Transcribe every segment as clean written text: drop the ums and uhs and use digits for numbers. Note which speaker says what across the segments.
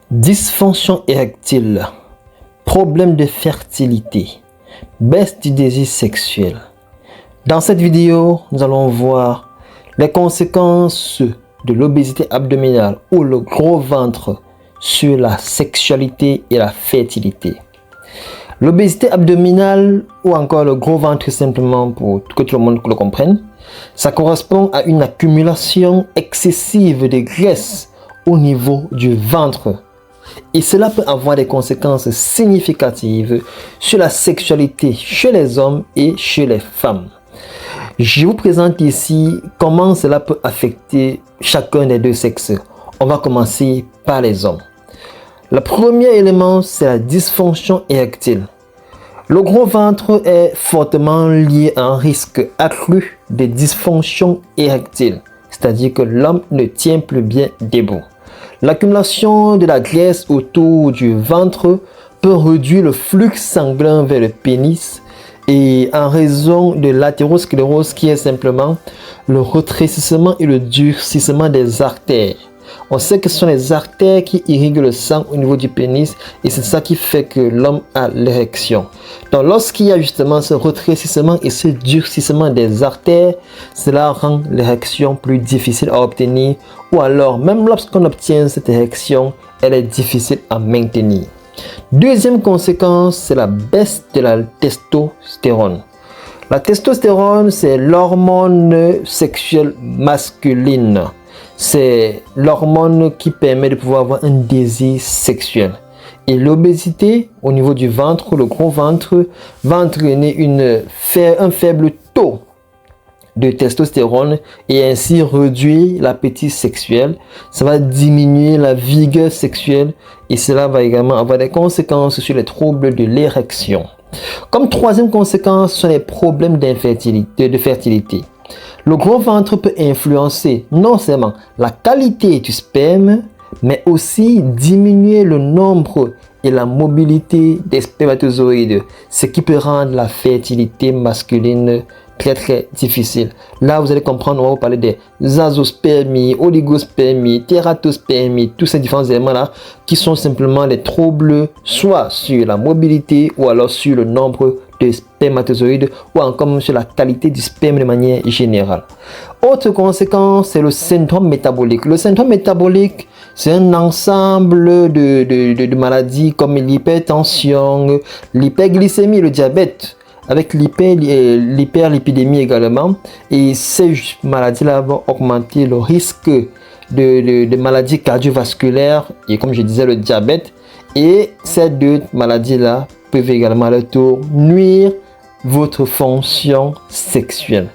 Speaker 1: Dysfonction érectile, problème de fertilité, baisse du désir sexuel. Dans cette vidéo, nous allons voir les conséquences de l'obésité abdominale ou le gros ventre sur la sexualité et la fertilité. L'obésité abdominale ou encore le gros ventre, simplement pour que tout le monde le comprenne, ça correspond à une accumulation excessive de graisse au niveau du ventre. Et cela peut avoir des conséquences significatives sur la sexualité chez les hommes et chez les femmes. Je vous présente ici comment cela peut affecter chacun des deux sexes. On va commencer par les hommes. Le premier élément, c'est la dysfonction érectile. Le gros ventre est fortement lié à un risque accru de dysfonction érectile, c'est-à-dire que l'homme ne tient plus bien debout. L'accumulation de la graisse autour du ventre peut réduire le flux sanguin vers le pénis et en raison de l'athérosclérose qui est simplement le rétrécissement et le durcissement des artères. On sait que ce sont les artères qui irriguent le sang au niveau du pénis et c'est ça qui fait que l'homme a l'érection. Donc lorsqu'il y a justement ce rétrécissement et ce durcissement des artères, cela rend l'érection plus difficile à obtenir ou alors même lorsqu'on obtient cette érection, elle est difficile à maintenir. Deuxième conséquence, c'est la baisse de la testostérone. La testostérone, c'est l'hormone sexuelle masculine. C'est l'hormone qui permet de pouvoir avoir un désir sexuel. Et l'obésité au niveau du ventre, le gros ventre, va entraîner un faible taux de testostérone et ainsi réduire l'appétit sexuel. Ça va diminuer la vigueur sexuelle et cela va également avoir des conséquences sur les troubles de l'érection. Comme troisième conséquence, ce sont les problèmes de fertilité. Le gros ventre peut influencer non seulement la qualité du sperme, mais aussi diminuer le nombre et la mobilité des spermatozoïdes, ce qui peut rendre la fertilité masculine très difficile. Là, vous allez comprendre, on va vous parler des azospermies, oligospermies, tératospermies, tous ces différents éléments-là qui sont simplement des troubles soit sur la mobilité ou alors sur le nombre de spermatozoïdes ou encore sur la qualité du sperme de manière générale. Autre conséquence, c'est le syndrome métabolique. Le syndrome métabolique, c'est un ensemble de maladies comme l'hypertension, l'hyperglycémie, le diabète, avec l'hyperlipidémie également. Et ces maladies-là vont augmenter le risque de maladies cardiovasculaires et comme je disais, le diabète. Et ces deux maladies-là peuvent également à leur tour nuire votre fonction sexuelle.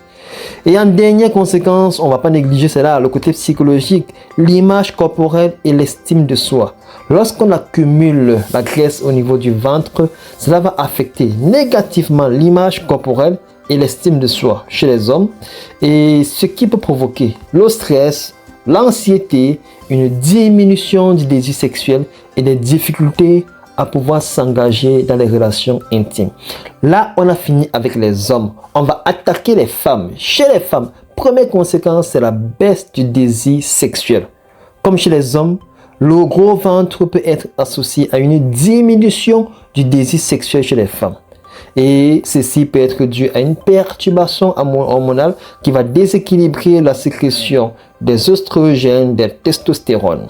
Speaker 1: Et en dernière conséquence, on ne va pas négliger cela, le côté psychologique, l'image corporelle et l'estime de soi. Lorsqu'on accumule la graisse au niveau du ventre, cela va affecter négativement l'image corporelle et l'estime de soi chez les hommes, et ce qui peut provoquer le stress, l'anxiété, une diminution du désir sexuel et des difficultés à pouvoir s'engager dans les relations intimes. Là, on a fini avec les hommes. On va attaquer les femmes. Chez les femmes, première conséquence, c'est la baisse du désir sexuel. Comme chez les hommes, le gros ventre peut être associé à une diminution du désir sexuel chez les femmes. Et ceci peut être dû à une perturbation hormonale qui va déséquilibrer la sécrétion des oestrogènes, des testostérone.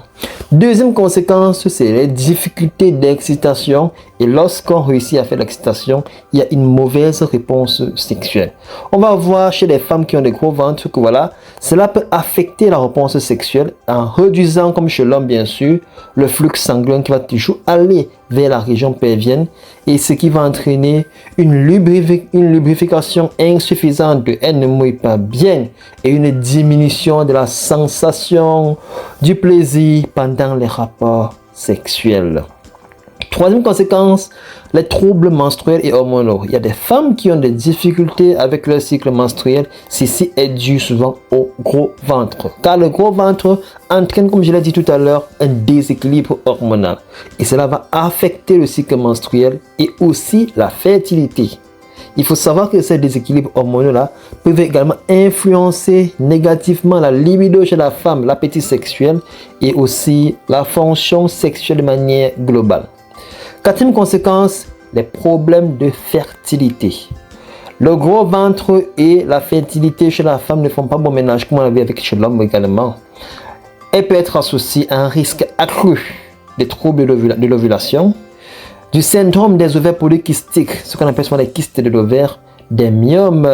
Speaker 1: Deuxième conséquence, c'est les difficultés d'excitation. Et lorsqu'on réussit à faire l'excitation, il y a une mauvaise réponse sexuelle. On va voir chez les femmes qui ont des gros ventres que voilà, cela peut affecter la réponse sexuelle en réduisant, comme chez l'homme bien sûr, le flux sanguin qui va toujours aller vers la région pelvienne et ce qui va entraîner une lubrification insuffisante, elle ne mouille pas bien et une diminution de la sensation du plaisir pendant les rapports sexuels. Troisième conséquence, les troubles menstruels et hormonaux. Il y a des femmes qui ont des difficultés avec leur cycle menstruel. Ceci est dû souvent au gros ventre. Car le gros ventre entraîne, comme je l'ai dit tout à l'heure, un déséquilibre hormonal. Et cela va affecter le cycle menstruel et aussi la fertilité. Il faut savoir que ces déséquilibres hormonaux-là peuvent également influencer négativement la libido chez la femme, l'appétit sexuel et aussi la fonction sexuelle de manière globale. Quatrième conséquence, les problèmes de fertilité. Le gros ventre et la fertilité chez la femme ne font pas bon ménage comme on l'a vu avec chez l'homme également. Elle peut être associée à un risque accru des troubles de l'ovulation, du syndrome des ovaires polykystiques, ce qu'on appelle souvent les kystes de l'ovaire, des myomes.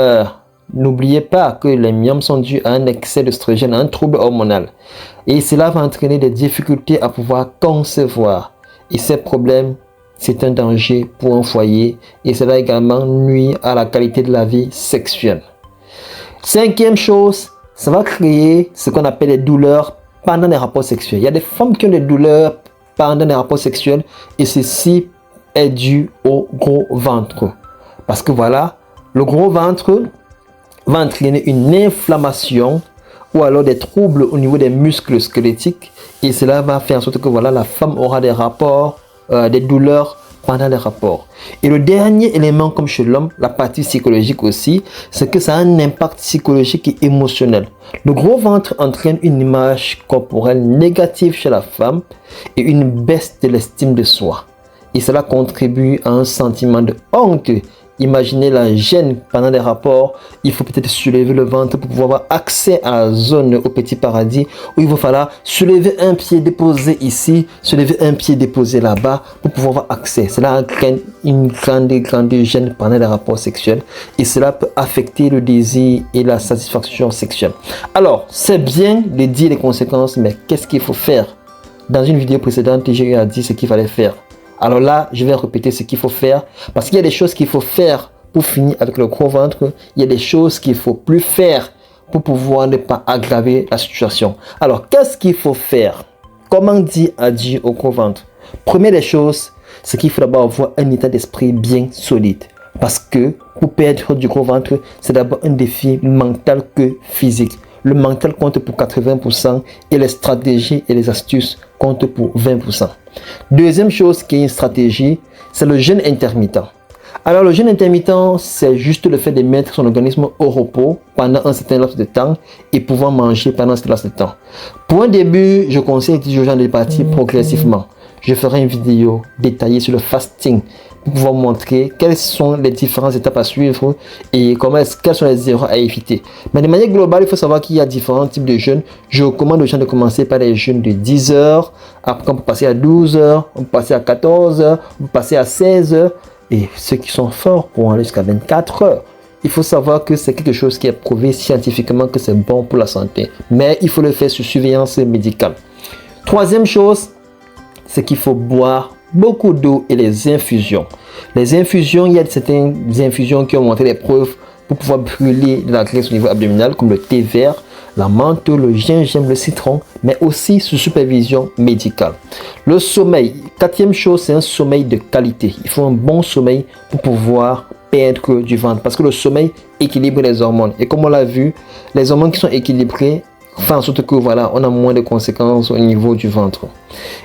Speaker 1: N'oubliez pas que les myomes sont dus à un excès d'œstrogène, à un trouble hormonal. Et cela va entraîner des difficultés à pouvoir concevoir. Et ces problèmes, c'est un danger pour un foyer et cela également nuit à la qualité de la vie sexuelle. Cinquième chose, ça va créer ce qu'on appelle les douleurs pendant les rapports sexuels. Il y a des femmes qui ont des douleurs pendant les rapports sexuels et ceci est dû au gros ventre. Parce que voilà, le gros ventre va entraîner une inflammation ou alors des troubles au niveau des muscles squelettiques et cela va faire en sorte que voilà, la femme aura des rapports, des douleurs pendant les rapports. Et le dernier élément, comme chez l'homme, la partie psychologique aussi, c'est que ça a un impact psychologique et émotionnel. Le gros ventre entraîne une image corporelle négative chez la femme et une baisse de l'estime de soi. Et cela contribue à un sentiment de honte. Imaginez la gêne pendant les rapports. Il faut peut-être soulever le ventre pour pouvoir avoir accès à la zone au petit paradis où il va falloir soulever un pied déposé ici, soulever un pied déposé là-bas pour pouvoir avoir accès. Cela entraîne une grande gêne pendant les rapports sexuels et cela peut affecter le désir et la satisfaction sexuelle. Alors, c'est bien de dire les conséquences, mais qu'est-ce qu'il faut faire? Dans une vidéo précédente, j'ai eu à dire ce qu'il fallait faire. Alors là, je vais répéter ce qu'il faut faire parce qu'il y a des choses qu'il faut faire pour finir avec le gros ventre. Il y a des choses qu'il ne faut plus faire pour pouvoir ne pas aggraver la situation. Alors, qu'est-ce qu'il faut faire? Comment dire adieu au gros ventre? Première des choses, c'est qu'il faut d'abord avoir un état d'esprit bien solide. Parce que pour perdre du gros ventre, c'est d'abord un défi mental que physique. Le mental compte pour 80% et les stratégies et les astuces comptent pour 20%. Deuxième chose qui est une stratégie, c'est le jeûne intermittent. Alors le jeûne intermittent, c'est juste le fait de mettre son organisme au repos pendant un certain laps de temps et pouvoir manger pendant ce laps de temps. Pour un début, je conseille aux gens de partir progressivement. Je ferai une vidéo détaillée sur le fasting pour pouvoir montrer quelles sont les différentes étapes à suivre et quelles sont les erreurs à éviter. Mais de manière globale, il faut savoir qu'il y a différents types de jeûnes. Je recommande aux gens de commencer par les jeûnes de 10 heures. Après, on peut passer à 12 heures, on peut passer à 14 heures, on peut passer à 16 heures. Et ceux qui sont forts pourront aller jusqu'à 24 heures. Il faut savoir que c'est quelque chose qui est prouvé scientifiquement que c'est bon pour la santé. Mais il faut le faire sous surveillance médicale. Troisième chose, c'est qu'il faut boire beaucoup d'eau et les infusions. Les infusions, il y a certaines infusions qui ont montré des preuves pour pouvoir brûler de la graisse au niveau abdominal, comme le thé vert, la menthe, le gingembre, le citron, mais aussi sous supervision médicale. Le sommeil, quatrième chose, c'est un sommeil de qualité. Il faut un bon sommeil pour pouvoir perdre du ventre, parce que le sommeil équilibre les hormones. Et comme on l'a vu, les hormones qui sont équilibrées font en sorte que voilà, on a moins de conséquences au niveau du ventre.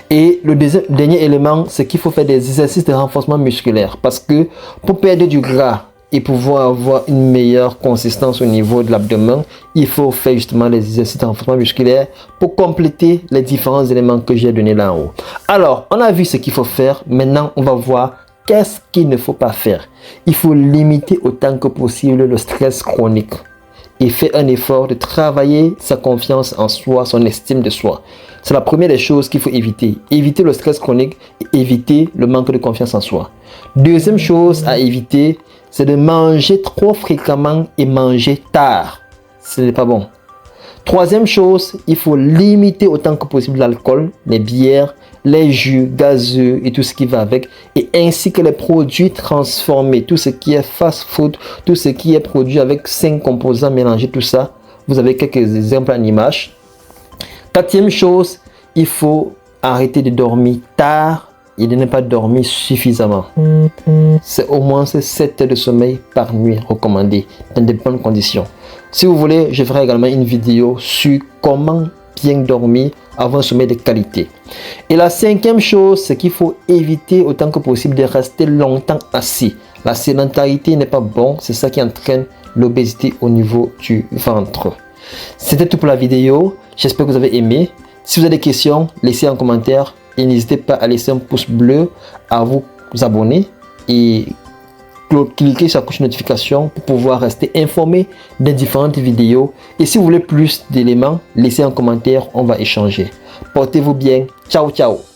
Speaker 1: Et le dernier élément, c'est qu'il faut faire des exercices de renforcement musculaire, parce que pour perdre du gras et pouvoir avoir une meilleure consistance au niveau de l'abdomen, il faut faire justement les exercices de renforcement musculaire pour compléter les différents éléments que j'ai donnés là en haut. Alors, on a vu ce qu'il faut faire. Maintenant, on va voir qu'est-ce qu'il ne faut pas faire. Il faut limiter autant que possible le stress chronique et faire un effort de travailler sa confiance en soi, son estime de soi. C'est la première des choses qu'il faut éviter. Éviter le stress chronique et éviter le manque de confiance en soi. Deuxième chose à éviter, c'est de manger trop fréquemment et manger tard. Ce n'est pas bon. Troisième chose, il faut limiter autant que possible l'alcool, les bières, les jus gazeux et tout ce qui va avec, et ainsi que les produits transformés, tout ce qui est fast food, tout ce qui est produit avec 5 composants mélangés, tout ça. Vous avez quelques exemples en image. Quatrième chose, il faut arrêter de dormir tard et de ne pas dormir suffisamment. C'est au moins 7 heures de sommeil par nuit recommandé dans de bonnes conditions. Si vous voulez, je ferai également une vidéo sur comment bien dormir, avoir un sommeil de qualité. Et la cinquième chose, c'est qu'il faut éviter autant que possible de rester longtemps assis. La sédentarité n'est pas bon, c'est ça qui entraîne l'obésité au niveau du ventre. C'était tout pour la vidéo, j'espère que vous avez aimé. Si vous avez des questions, laissez un commentaire et n'hésitez pas à laisser un pouce bleu, à vous abonner et cliquez sur la cloche de notification pour pouvoir rester informé des différentes vidéos. Et si vous voulez plus d'éléments, laissez un commentaire, on va échanger. Portez-vous bien, ciao ciao.